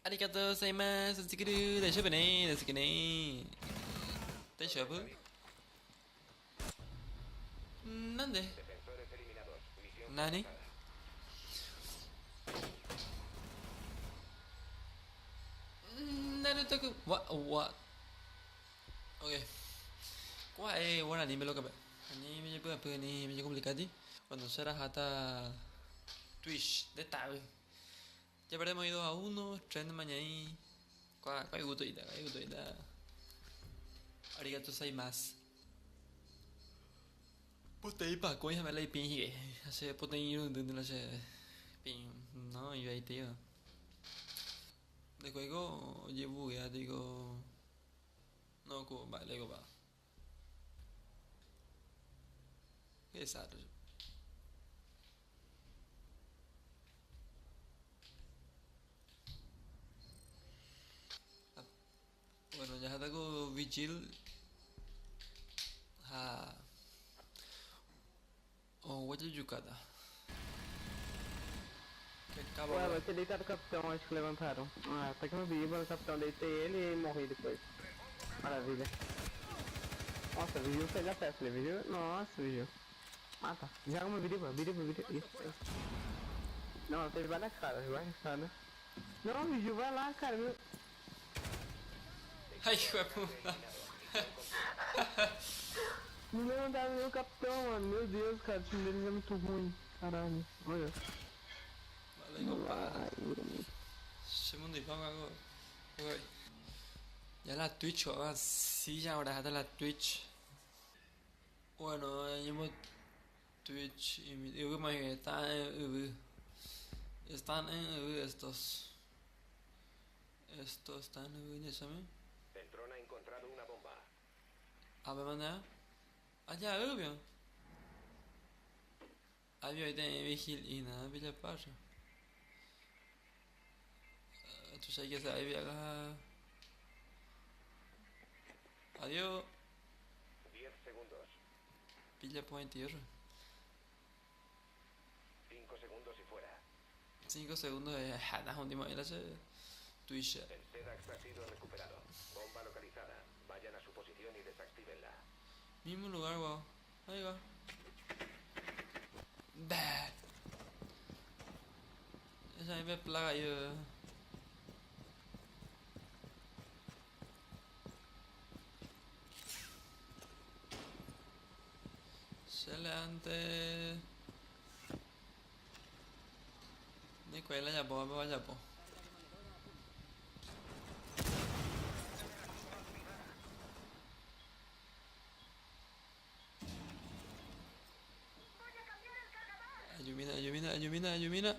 arigato gozaimasu, tsukiru, daishobu ne, daisuke ne. Daishobu? ¿Dónde? Defensores eliminados. Misión ¿Nani? fracasada. Naruto-kun. What? Ok. Qua è buon anime lo capè. Anime poi per anime complicati. Quando c'era hata Twitch, dettagli. Ya habremos ido a uno, trend mañana. Qua è gusto ida, è gusto ida. Arigato gozaimasu. Potei pa coisa me lei pin. Hace potei ir de la pin. No, yo ahí tío. De juego llevo ya digo. No, va, le digo va. Qué sad. Bueno, ya está con Vigil. Ha. Oh, what did you cut? Que cabo. Ué, vai ter deitado o capitão, acho que levantaram. Ah, até que eu vi, o capitão deitei ele e morri depois. Maravilha. Nossa, viu fez a festa, viu? Nossa, viu. Ah, tá. Joga uma viriba. Isso. Não, teve vai na cara, vai na cara. Não, Vigil, vai lá, cara. Meu... Ai, hijo de puta. Não levantaram meu capitão, mano. Meu Deus, cara, o time deles é muito ruim. Caralho. Olha. Vale, compa. Segundo y pongo algo. Uy. Ya la Twitch, ahora sí, ya ahora está la Twitch. Bueno, llevo Twitch y mi digo que están en UV. Están en UV estos. Estos están en UV, ya saben. El dron ha encontrado una bomba. A ver, manda. Allá, obvio. Había ahí de vigil y nada, Villa Parra. Tú sabes que se ahí acá. Adiós. 10 segundos. Villa Point tierra. 5 segundos y fuera. 5 segundos de la última vez hace Twitch. El SEDAX ha sido recuperado. Bomba localizada. Vayan a su posición y desactívenla. Mismo lugar, wow. Ahí va. Bah. Esa ahí me plaga yo. Excelente. Ni quella ya po, me vaya po. Ayumina.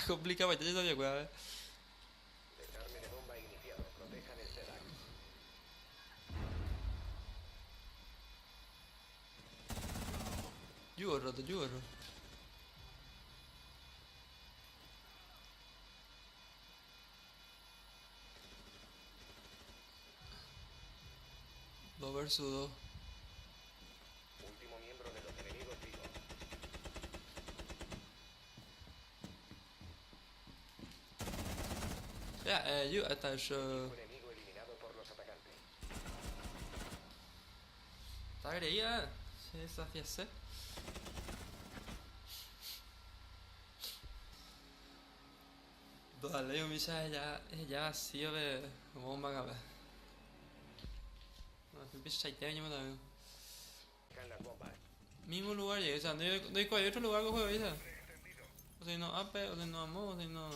Complica bastante todavía, cuidado, Desarme de bomba iniciado. Protejan el SEDAX. Giuro. Dos versus dos. Último miembro de los enemigos vivo. Ya, yo hasta yo. Un enemigo eliminado por los atacantes. Está agregada. Se desafía C. Dale, yo misa ya vacío de bomba acá. No, me empieza a chaitear, yo me da. Dejan las bombas. Mismo lugar llegué, o sea, no hay cualquier otro lugar que juego ahorita. O sea, no AP, o sea, no amor, o sea, no.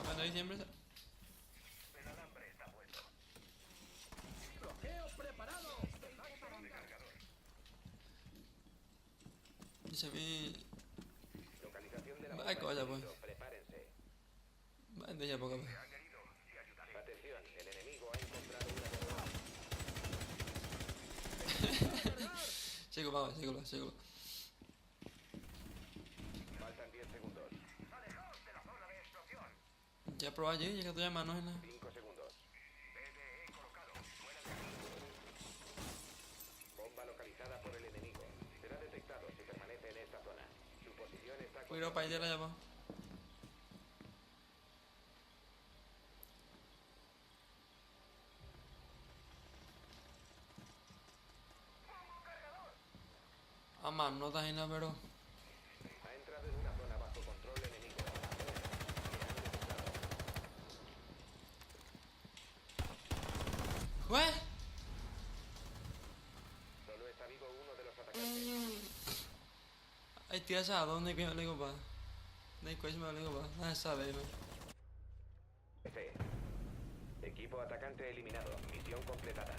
Cuando hay siempre. El alambre está puesto. Dice a mí. Localización de la Va, bomba. coña, en pues. peligro. Prepárense. Va, de ya poco. Atención, el enemigo ha encontrado una bomba. Sigo. Faltan 10 segundos. Ya probé allí, ya que estoy a manos en la. 5 segundos. Bomba localizada por el enemigo. Será detectado si permanece en esta zona. Cuidado para ir de la llama. Ah, man, no estás en la pero. Ha entrado en una zona bajo control enemigo. ¿Qué? Solo está vivo uno de los atacantes. Ai, tia sa dónde que me ligo ba? Nei coisa me ligo ba? Ah, sabe, man. F. Equipo atacante eliminado. Misión completada.